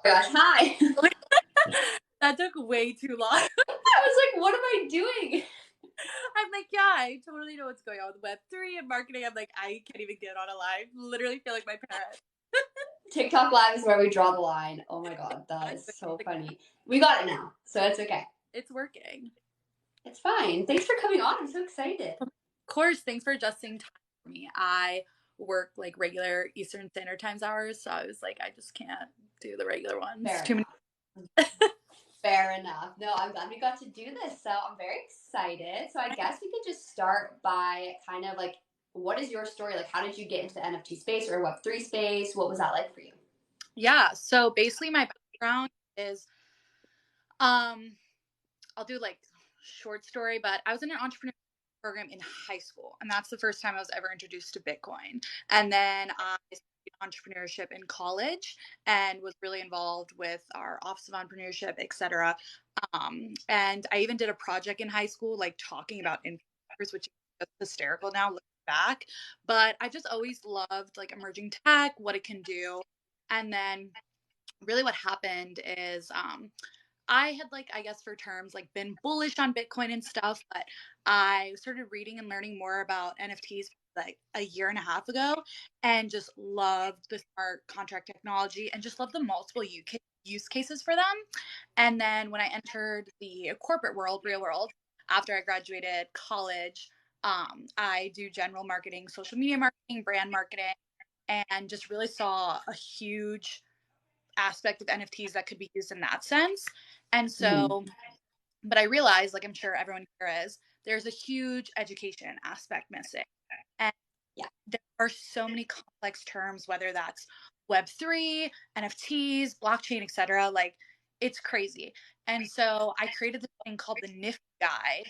gosh, hi. That took way too long. I was like, what am I doing? I'm like, yeah, I totally know what's going on with Web3 and marketing. I'm like, I can't even get on a live. Literally feel like my parents. TikTok live is where we draw the line. Oh my god, that is so funny. We got it now, so it's okay. It's working. It's fine. Thanks for coming on. I'm so excited. Of course, thanks for adjusting time for me. I work like regular Eastern Standard Times hours, so I was like, I just can't do the regular ones. Fair Too many. enough. Fair enough. No, I'm glad we got to do this. So I'm very excited. So I guess we could just start by kind of like, what is your story? Like, how did you get into the NFT space or Web3 space? What was that like for you? Yeah. So basically, my background is, I'll do like short story, but I was in an entrepreneur program in high school, and that's the first time I was ever introduced to Bitcoin. And then I studied entrepreneurship in college and was really involved with our Office of Entrepreneurship, etc. And I even did a project in high school, like talking about influencers, which is just hysterical now looking back. But I just always loved like emerging tech, what it can do. And then really what happened is I had like, I guess for terms, like been bullish on Bitcoin and stuff, but I started reading and learning more about NFTs like a year and a half ago and just loved the smart contract technology and just loved the multiple use cases for them. And then when I entered the corporate world, real world, after I graduated college, I do general marketing, social media marketing, brand marketing, and just really saw a huge aspect of NFTs that could be used in that sense. And so, but I realized, like I'm sure everyone here is, there's a huge education aspect missing. And Yeah. there are so many complex terms, whether that's Web3, NFTs, blockchain, etc. Like it's crazy. And so I created this thing called the NIFT guide.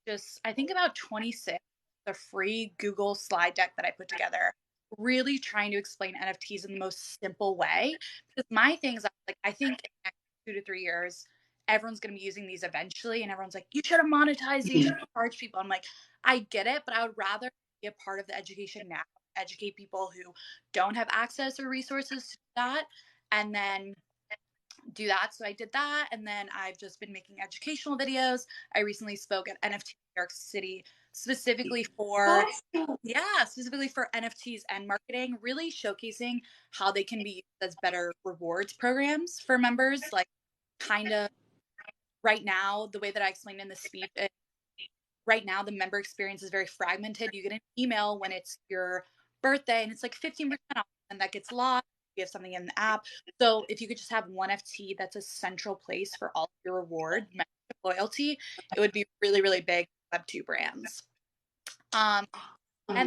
Just I think about 26, the free Google slide deck that I put together, really trying to explain NFTs in the most simple way. Because my thing is like I think in the next 2 to 3 years, everyone's going to be using these eventually, and everyone's like, you should have monetized, you should charge people. I'm like, I get it, but I would rather be a part of the education now, educate people who don't have access or resources to that, and then do that. So I did that, and then I've just been making educational videos. I recently spoke at NFT New York City specifically for Awesome. specifically for NFTs and marketing, really showcasing how they can be used as better rewards programs for members. Like kind of right now, the way that I explained in the speech is right now the member experience is very fragmented. You get an email when it's your birthday and it's like 15% off, and that gets lost. You have something in the app. So if you could just have one FT that's a central place for all of your reward, membership, loyalty, it would be really, really big Web2 brands. And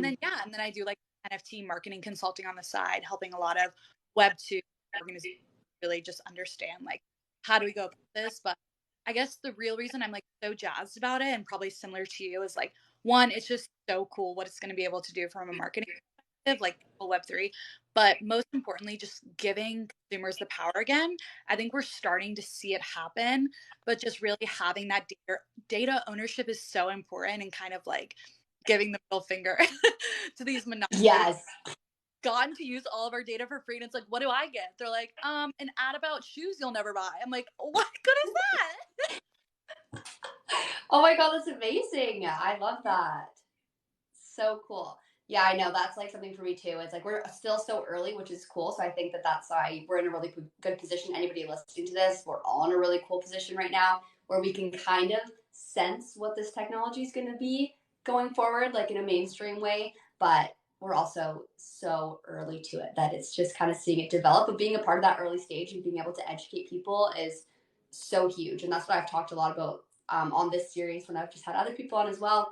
then I do like NFT marketing consulting on the side, helping a lot of Web2 organizations really just understand like how do we go about this. But I guess the real reason I'm like so jazzed about it, and probably similar to you, is like one, it's just so cool what it's going to be able to do from a marketing perspective, like Web3. But most importantly, just giving consumers the power again. I think we're starting to see it happen, but just really having that data ownership is so important, and kind of like giving the middle finger to these monopolies. Yes. Gotten to use all of our data for free, and it's like, what do I get? They're like, an ad about shoes you'll never buy. I'm like, what good is that? Oh my god, that's amazing. I love that. So cool. Yeah, I know that's like something for me too. It's like we're still so early, which is cool. So I think that that's why we're in a really good position. Anybody listening to this, we're all in a really cool position right now where we can kind of sense what this technology is going to be going forward, like in a mainstream way. But we're also so early to it that it's just kind of seeing it develop. But being a part of that early stage and being able to educate people is so huge. And that's what I've talked a lot about on this series when I've just had other people on as well.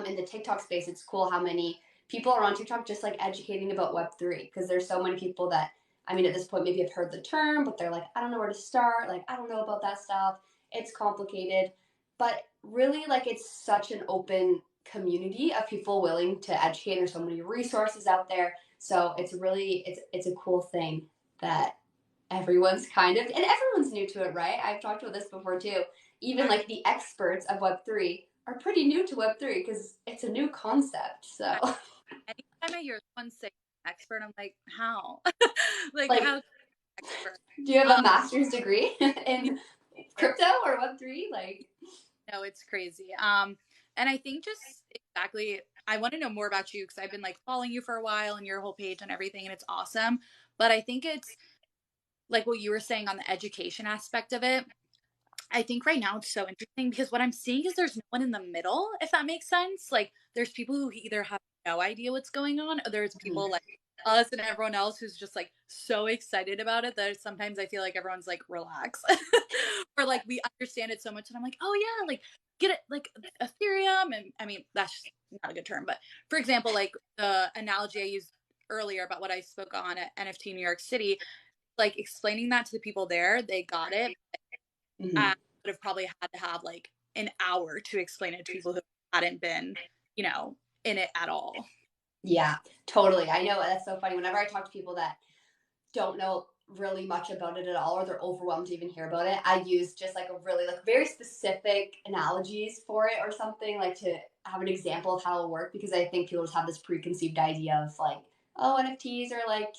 In the TikTok space, it's cool how many people are on TikTok just like educating about Web3 because there's so many people that, I mean, at this point, maybe have heard the term, but they're like, I don't know where to start. Like, I don't know about that stuff. It's complicated. But really, like, it's such an open community of people willing to educate. There's so many resources out there. So it's really, it's a cool thing that everyone's kind of, and everyone's new to it, right? I've talked about this before too. Even like the experts of Web3 are pretty new to Web3 because it's a new concept. So Anytime I hear someone say expert, I'm like, how? Like like how? expert. Do you have a Um, master's degree yeah, in crypto or Web3? Like, no, it's crazy. And I think just exactly, I want to know more about you because I've been like following you for a while and your whole page and everything, and it's awesome. But I think it's like what you were saying on the education aspect of it. I think right now it's so interesting because what I'm seeing is there's no one in the middle, if that makes sense. Like there's people who either have no idea what's going on, or there's people like us and everyone else who's just like so excited about it that sometimes I feel like everyone's like relax. Or like we understand it so much and I'm like, oh yeah, like get it like Ethereum. And I mean that's not a good term, but for example, like the analogy I used earlier about what I spoke on at NFT New York City, like explaining that to the people there, they got it. mm-hmm. I would have probably had to have like an hour to explain it to people who hadn't been, you know, in it at all. Yeah, totally. I know that's so funny. Whenever I talk to people that don't know really much about it at all, or they're overwhelmed to even hear about it, I use just like a really like very specific analogies for it or something, like to have an example of how it'll work, because I think people just have this preconceived idea of like, oh, NFTs are like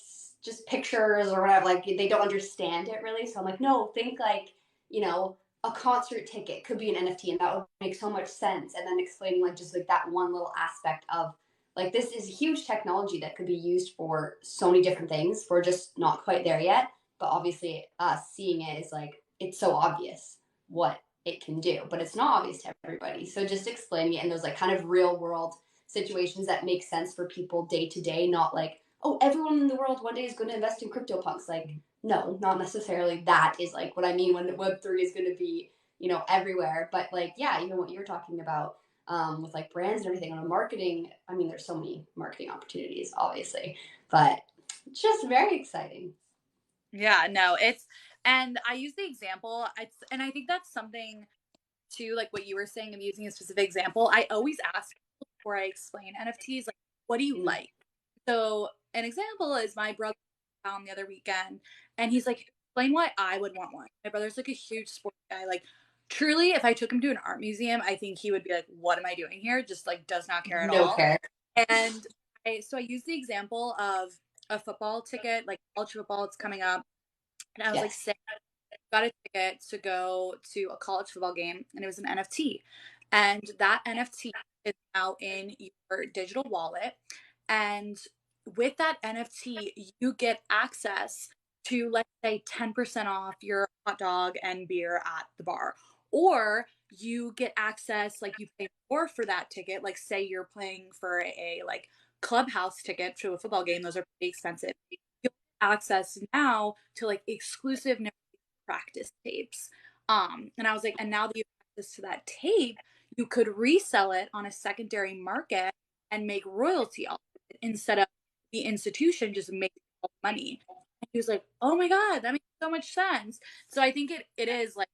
just pictures or whatever, like they don't understand it really. So I'm like, no, think like, you know, a concert ticket could be an NFT, and that would make so much sense. And then explaining like just like that one little aspect of like this is huge technology that could be used for so many different things. We're just not quite there yet. But obviously, us seeing it is like it's so obvious what it can do, but it's not obvious to everybody. So just explaining it in those like kind of real world situations that make sense for people day to day, not like, oh, everyone in the world one day is going to invest in CryptoPunks. Like, no, not necessarily. That is like what I mean when Web3 is going to be, you know, everywhere. But like, yeah, even what you're talking about with like brands and everything on marketing. I mean, there's so many marketing opportunities, obviously, but it's just very exciting. Yeah, no, it's, and I use the example, it's, and I think that's something too, like what you were saying of using a specific example. I always ask people before I explain NFTs, like, what do you Mm. like? So an example is my brother found the other weekend and he's like, explain why I would want one. My brother's like a huge sports guy. Like truly, if I took him to an art museum, I think he would be like, what am I doing here? Just like does not care at No all. care. And so I use the example of a football ticket, like college football, it's coming up. And I was like, Yes. say, got a ticket to go to a college football game, and it was an NFT. And that NFT is now in your digital wallet. And with that NFT, you get access to, let's say, 10% off your hot dog and beer at the bar. Or you get access, like you pay more for that ticket. Like, say you're playing for a like clubhouse ticket to a football game, those are pretty expensive. You'll get access now to like exclusive practice tapes. And I was like, and now that you have access to that tape, you could resell it on a secondary market and make royalty off it instead of the institution just making all the money. And he was like, oh my God, that makes so much sense. So I think it is like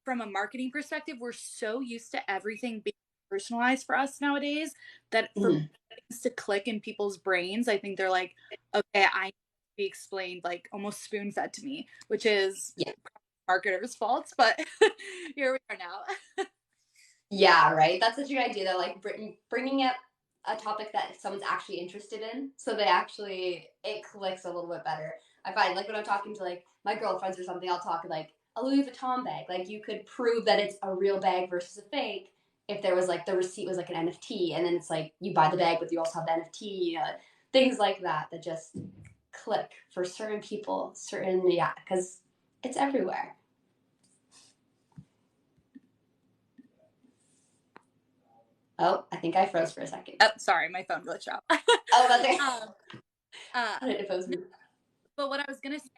from a marketing perspective, we're so used to everything being personalized for us nowadays that for Mm-hmm. things to click in people's brains, I think they're like, okay, I need to be explained like almost spoon fed to me, which is Yeah. marketers' faults, but here we are now. Yeah, right. That's such a good idea, though. Like bringing up a topic that someone's actually interested in, so they actually it clicks a little bit better. I find like when I'm talking to like my girlfriends or something, I'll talk like a Louis Vuitton bag. Like you could prove that it's a real bag versus a fake if there was like the receipt was like an NFT, and then it's like you buy the bag, but you also have the NFT. Things like that that just click for certain people, certain because it's everywhere. Oh, I think I froze for a second. Oh, sorry, my phone glitched out. Oh, that's it. um, uh, I didn't know if it was me. but what I was gonna say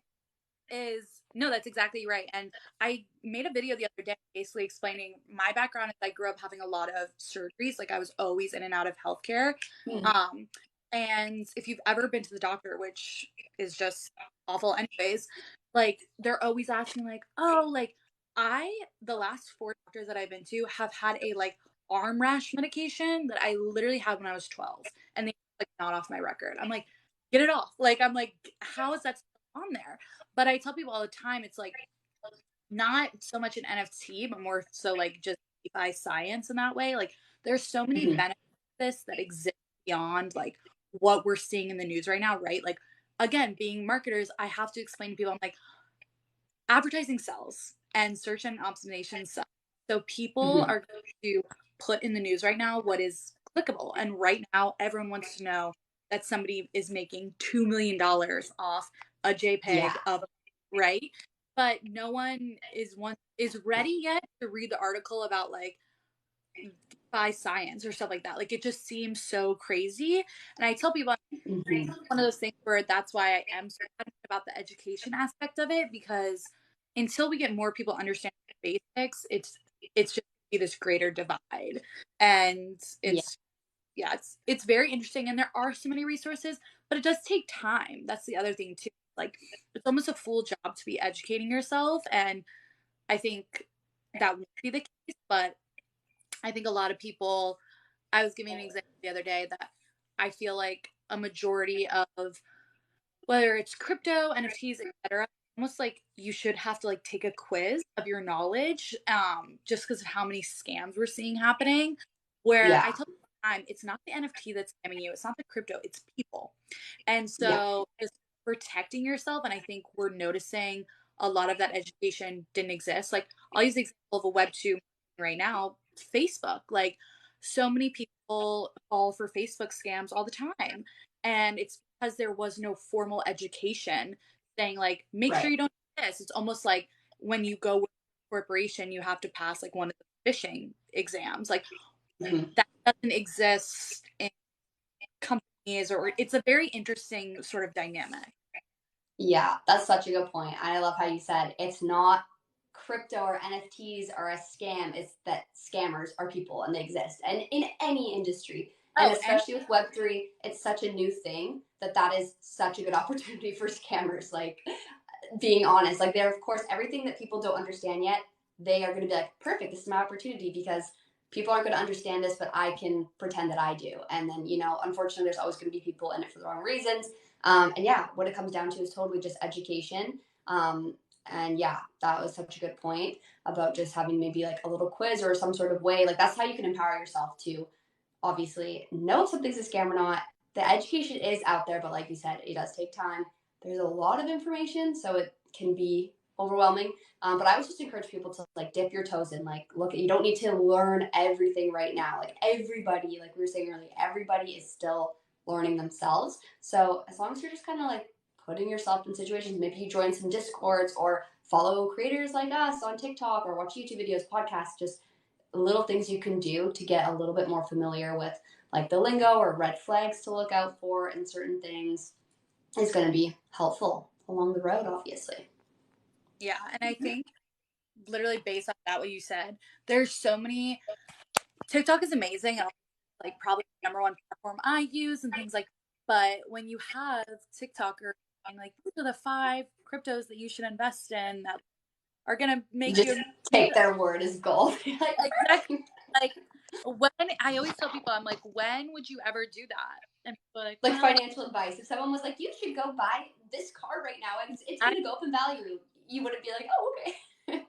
is no, that's exactly right. And I made a video the other day basically explaining my background is I grew up having a lot of surgeries. Like I was always in and out of healthcare. Hmm. Um, and if you've ever been to the doctor, which is just awful anyways, like they're always asking like, oh, like the last four doctors that I've been to have had a like arm rash medication that I literally had when I was 12 and they like not off my record. I'm like, get it off. Like, I'm like, how is that still on there? But I tell people all the time, it's like not so much an NFT, but more so like just DeFi science in that way. Like there's so many Hmm. benefits that exist beyond like what we're seeing in the news right now, right? Like again, being marketers, I have to explain to people, I'm like, advertising sells and search engine optimization sells. So people Hmm. are going to put in the news right now what is clickable. And right now, everyone wants to know that somebody is making $2 million off a JPEG Yeah. of, right? But no one is ready yet to read the article about like by science or stuff like that. Like it just seems so crazy. And I tell people Hmm. one of those things where that's why I am so passionate about the education aspect of it, because until we get more people understanding the basics, it's just be this greater divide. And Yeah. it's yeah, it's very interesting and there are so many resources, but it does take time. That's the other thing too. Like it's almost a full job to be educating yourself. And I think that won't be the case, but I think a lot of people, I was giving an example the other day that I feel like a majority of whether it's crypto, NFTs, etc., almost like you should have to like take a quiz of your knowledge, just because of how many scams we're seeing happening. Where I Yeah. tell people all the time, it's not the NFT that's scamming you, it's not the crypto, it's people. And Yeah. so just protecting yourself, and I think we're noticing a lot of that education didn't exist. Like I'll use the example of a Web 2 right now, Facebook. Like so many people fall for Facebook scams all the time. And it's because there was no formal education saying like, make sure Right. you don't do this. It's almost like when you go with a corporation, you have to pass like one of the phishing exams. Like Hmm. that doesn't exist in companies, or it's a very interesting sort of dynamic. Yeah, that's such a good point. I love how you said it's not crypto or NFTs are a scam. It's that scammers are people and they exist. And in any industry, and Oh, and especially with Web3, it's such a new thing that that is such a good opportunity for scammers. Like, being honest, like, they're, of course, everything that people don't understand yet, they are going to be like, perfect, this is my opportunity because people aren't going to understand this, but I can pretend that I do. And then, unfortunately, there's always going to be people in it for the wrong reasons. And yeah, what it comes down to is totally just education. And yeah, that was such a good point about just having maybe like a little quiz or some sort of way. Like, that's how you can empower yourself to obviously know if something's a scam or not. The education is out there, but like you said, it does take time. There's a lot of information, so it can be overwhelming. But I would just encourage people to like dip your toes in. Like, look, you don't need to learn everything right now. Like everybody, like we were saying earlier, everybody is still learning themselves. So as long as you're just kind of like putting yourself in situations, maybe you join some discords or follow creators like us on TikTok or watch YouTube videos, podcasts, just little things you can do to get a little bit more familiar with like the lingo or red flags to look out for in certain things is going to be helpful along the road, obviously. yeah, and I think literally based on that, what you said, there's so many. TikTok is amazing and like probably the number one platform I use and things like that. But when you have TikTokers saying like these are the 5 cryptos that you should invest in that are gonna make Just you take their word as gold. Like, exactly like when I always tell people, I'm like, when would you ever do that? And people are like, like well, financial advice. If someone was like, you should go buy this car right now and it's I, going to go up in value, you wouldn't be like, oh, okay.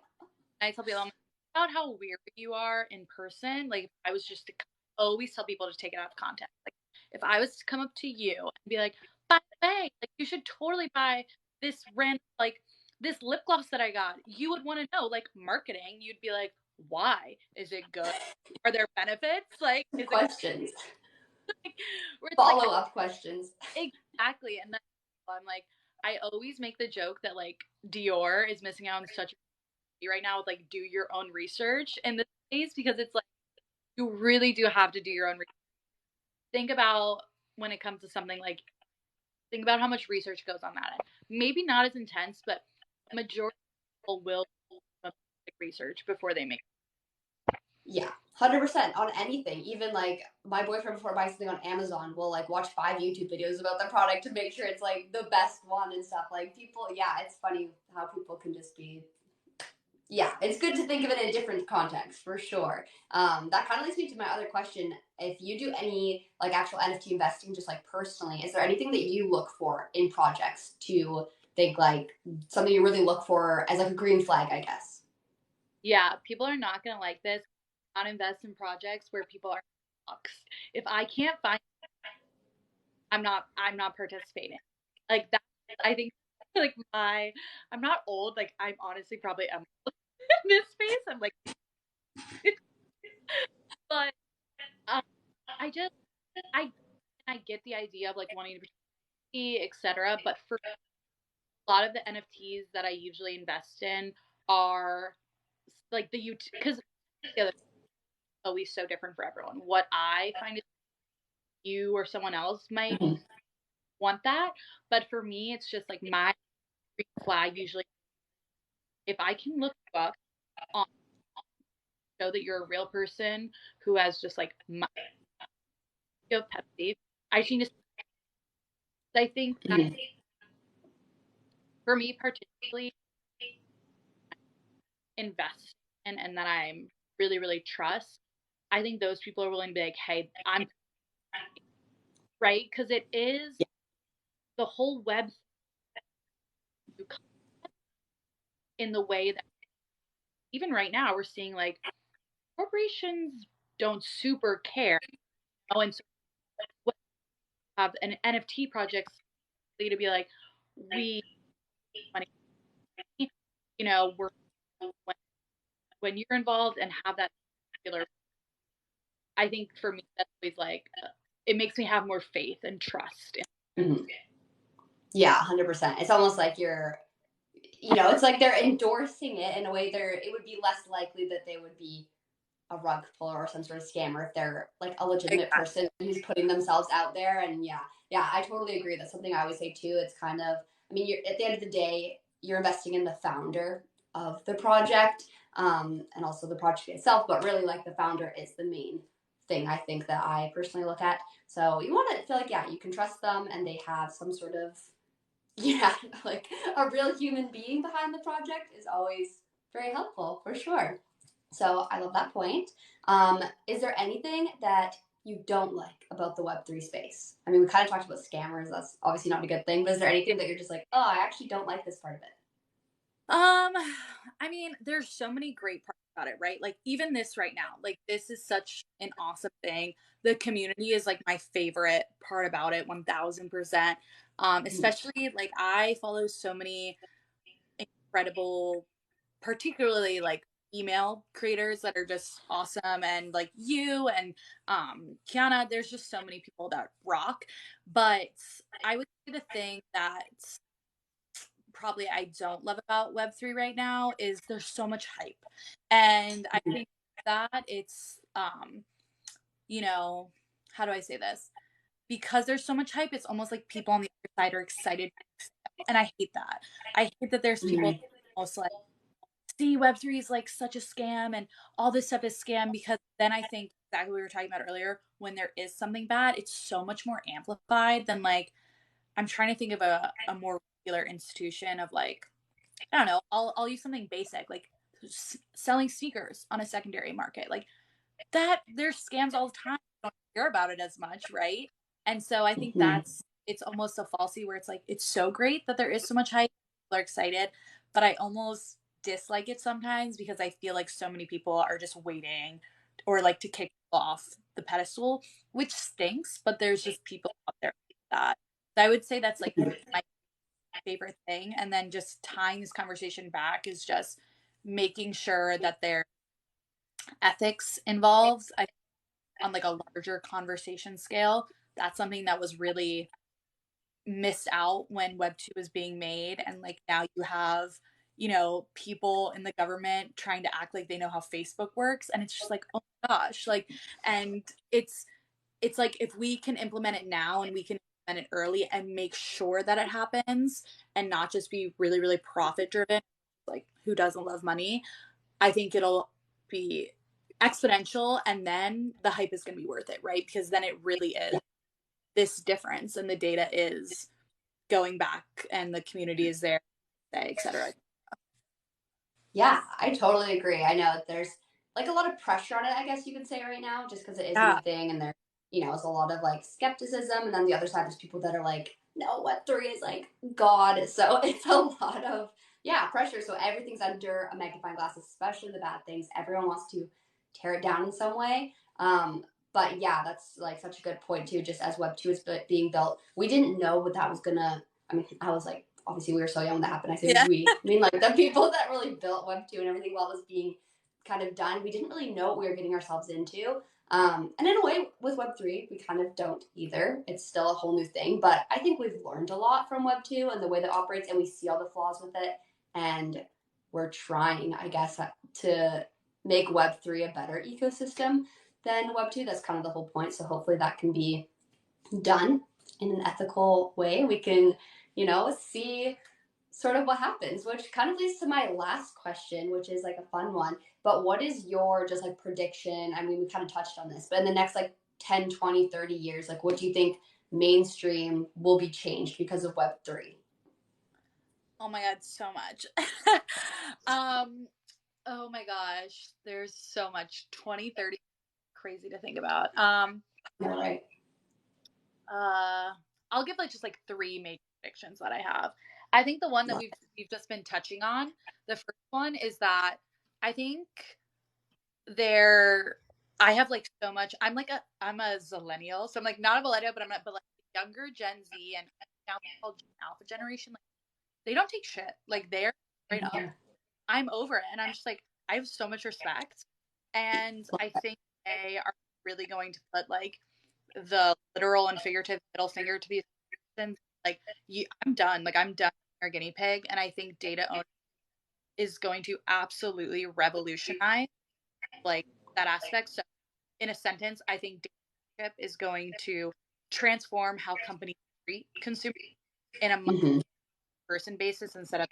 I tell people, I'm like, about how weird you are in person. Like, if I was just to always tell people to take it out of context. Like, if I was to come up to you and be like, by the way, like, you should totally buy this rent, like, this lip gloss that I got, you would want to know, like, marketing. You'd be like, why? Is it good? Are there benefits? Like, is it Questions, like, where it's like, follow up questions. exactly. And then I'm like, I always make the joke that, like, Dior is missing out on such a right now with, like, do your own research in this case, because it's like, you really do have to do your own research. Think about when it comes to something like, think about how much research goes on that end. Maybe not as intense, but majority of people will do research before they make. Yeah, 100% on anything. Even like my boyfriend, before buying something on Amazon, will like watch 5 YouTube videos about the product to make sure it's like the best one and stuff. Like, people, yeah, it's funny how people can just be. Yeah, it's good to think of it in a different context for sure. That kind of leads me to my other question. If you do any like actual NFT investing, just like personally, is there anything that you look for in projects to think like something you really look for as like a green flag, I guess? Yeah, people are not gonna like this. Not invest in projects where people are bucks. If I can't find, I'm not participating. Like that, I think like I'm not old. Like I'm honestly probably am in this space. I'm like, but um, I just I get the idea of like wanting to be etc. But for a lot of the NFTs that I usually invest in are like because the other always so different for everyone. What I find is you or someone else might Mhm. want that, but for me, it's just like my green flag. Usually, if I can look you up on show that you're a real person who has just like my pet peeve, I can just I think that Mhm. for me particularly invest in and that I'm really trust. I think those people are willing to be like, hey, I'm right because it is Yeah. the whole web in the way that even right now we're seeing like corporations don't super care. Oh, and so what have an NFT projects to be like, we money, we're when, when you're involved and have that particular. I think for me, that's always like it makes me have more faith and trust. Mhm. Yeah, 100%. It's almost like it's like they're endorsing it in a way it would be less likely that they would be a rug puller or some sort of scammer if they're like a legitimate Exactly. person who's putting themselves out there. And yeah, I totally agree. That's something I always say too. It's kind of, I mean, you're at the end of the day, you're investing in the founder of the project, and also the project itself, but really like the founder is the main thing I think that I personally look at. So you want to feel like, yeah, you can trust them and they have some sort of, yeah, like a real human being behind the project is always very helpful for sure. So I love that point. Is there anything that you don't like about the Web3 space? I mean, we kind of talked about scammers. That's obviously not a good thing, but is there anything that you're just like, oh, I actually don't like this part of it? Um, I mean, there's so many great parts about it, right? Like even this right now, like this is such an awesome thing. The community is like my favorite part about it, 1000%. Mhm. Especially like I follow so many incredible, particularly like email creators that are just awesome and like you and Kiana, there's just so many people that rock. But I would say the thing that probably I don't love about Web3 right now is there's so much hype. And I think that it's you know, how do I say this? Because there's so much hype, it's almost like people on the other side are excited. And I hate that. I hate that there's people Mhm. almost like see Web3 is like such a scam and all this stuff is scam because then I think exactly what we were talking about earlier, when there is something bad, it's so much more amplified than like I'm trying to think of a more regular institution of like I don't know. I'll use something basic like selling sneakers on a secondary market. Like that, there's scams all the time. You don't hear about it as much, right? And so I think Mhm. it's almost a falsy where it's like it's so great that there is so much hype. People are excited, but I almost dislike it sometimes because I feel like so many people are just waiting or like to kick off the pedestal, which stinks. But there's just people out there like that. So I would say that's like my favorite thing. And then just tying this conversation back is just making sure that there's ethics involved. I on like a larger conversation scale, that's something that was really missed out when Web 2 was being made. And like now you have, people in the government trying to act like they know how Facebook works. And it's just like, oh my gosh. Like, and it's like if we can implement it now and we can implement it early and make sure that it happens and not just be really profit driven, like who doesn't love money, I think it'll be exponential and then the hype is going to be worth it, right? Because then it really is this difference and the data is going back and the community is there, et cetera. Yeah, I totally agree. I know that there's like a lot of pressure on it, I guess you could say right now, just because it is a Yeah. new thing and there's a lot of like skepticism. And then the other side, there's people that are like, no, Web3 is like God. So it's a lot of, yeah, pressure. So everything's under a magnifying glass, especially the bad things. Everyone wants to tear it down in some way. But yeah, that's like such a good point too. Just as Web2 is being built, we didn't know what that was gonna I mean, I was like, obviously we were so young when that happened. I say Yeah. we. I mean, like the people that really built Web 2 and everything while it was being kind of done, we didn't really know what we were getting ourselves into. And in a way, with Web 3, we kind of don't either. It's still a whole new thing. But I think we've learned a lot from Web 2 and the way that operates, and we see all the flaws with it. And we're trying, I guess, to make Web 3 a better ecosystem than Web 2. That's kind of the whole point. So hopefully that can be done in an ethical way. We can, see sort of what happens, which kind of leads to my last question, which is like a fun one. But what is your just like prediction? I mean, we kind of touched on this, but in the next like 10, 20, 30 years, like what do you think mainstream will be changed because of Web 3? Oh my God, so much. Oh my gosh, there's so much. 2030, crazy to think about. All right. Uh, I'll give like just like three major predictions that I have. I think the one that we've just been touching on, the first one is that I think there I have like so much. I'm a zillennial, so I'm like not a millennial, but I'm not, but like younger Gen Z and now called Alpha generation, like they don't take shit. Like they're straight up. Yeah. I'm over it, and I'm just like I have so much respect, and I think they are really going to put like the literal and figurative middle finger to these citizens. Like I'm done. Like I'm done being a guinea pig, and I think data ownership is going to absolutely revolutionize like that aspect. So in a sentence, I think data ownership is going to transform how companies treat consumers in a Mm-hmm. person basis instead of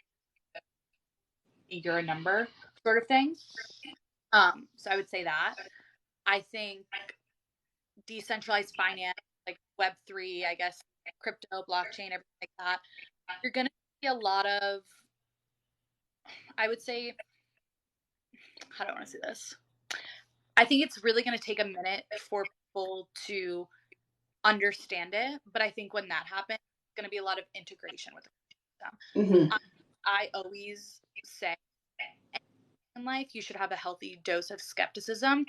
you're a number sort of thing. So I would say that. I think decentralized finance, like Web3, I guess, crypto, blockchain, everything like that, you're going to see a lot of, I would say, how do I want to say this? I think it's really going to take a minute for people to understand it. But I think when that happens, it's going to be a lot of integration with the system. Mm-hmm. I always say in life, you should have a healthy dose of skepticism.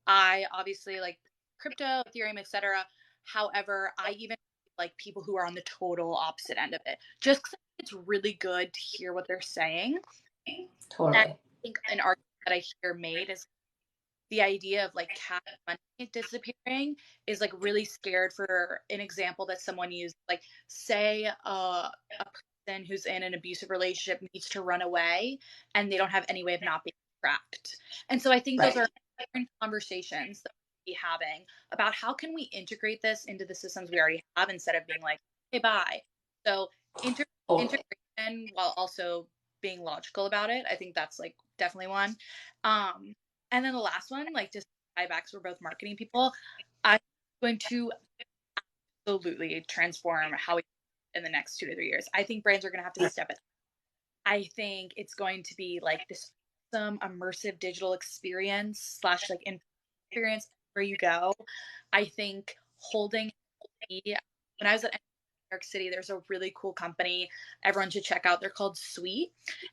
I obviously like crypto, Ethereum, etc. However, I even like people who are on the total opposite end of it, just because it's really good to hear what they're saying. And I Totally. think an argument that I hear made is the idea of like cash money disappearing is like really scared for an example that someone used. Like, say a person who's in an abusive relationship needs to run away and they don't have any way of not being tracked. And so I think those Right. are different conversations that we be having about how can we integrate this into the systems we already have instead of being like, hey, bye. So Totally. integration while also being logical about it. I think that's like definitely one. Um, and then the last one, like just buybacks, we're both marketing people. I'm going to absolutely transform how we in the next 2 to 3 years. I think brands are going to have to step it. I think it's going to be like this awesome immersive digital experience slash like in experience where you go. I think holding when I was at New York City, there's a really cool company everyone should check out. They're called Sweet,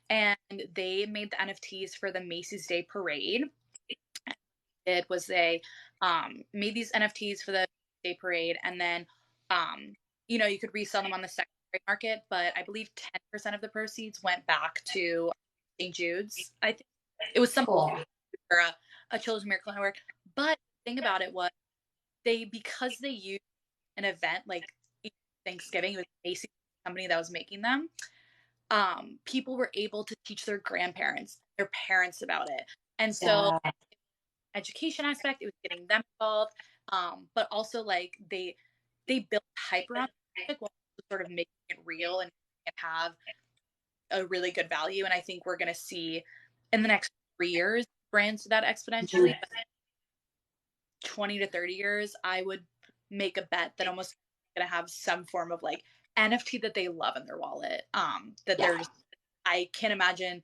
and they made the NFTs for the Macy's Day Parade. Did was they made these NFTs for the day parade, and then you could resell them on the secondary market. But I believe 10% of the proceeds went back to St. Jude's. I think it was something Cool. for a Children's Miracle Network. But the thing about it was because they used an event like Thanksgiving, it was Macy's company that was making them. People were able to teach their grandparents, their parents about it, and so Yeah. education aspect, it was getting them involved, but also like they built hype around it while sort of making it real and have a really good value. And I think we're going to see in the next 3 years brands do that exponentially. But 20 to 30 years, I would make a bet that almost going to have some form of like NFT that they love in their wallet. That Yeah. they're just, I can't imagine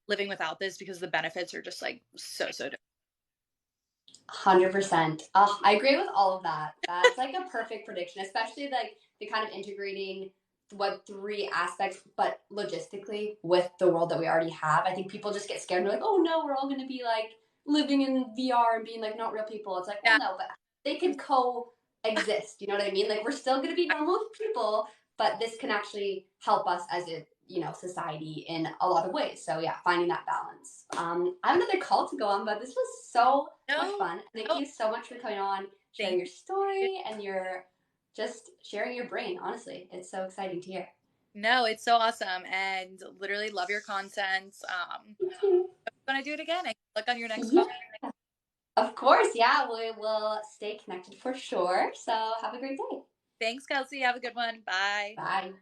living without this because the benefits are just like so different. 100%. I agree with all of that. That's like a perfect prediction, especially like the kind of integrating Web 3 aspects, but logistically with the world that we already have. I think people just get scared and they're like, oh no, we're all going to be like living in VR and being like not real people. It's like, well, Yeah. no, but they could coexist. You know what I mean? Like we're still going to be normal people, but this can actually help us as a society in a lot of ways. So yeah, finding that balance. I have another call to go on, but this was so much No, fun. Thank no, you so much for coming on, sharing thank your you. story and your just sharing your brain. Honestly, it's so exciting to hear. No, it's so awesome and literally love your content. Thank you. I'm gonna do it again and look on your next call. Yeah, of course. Yeah, we will stay connected for sure. So have a great day. Thanks, Kelsey. Have a good one. Bye. Bye.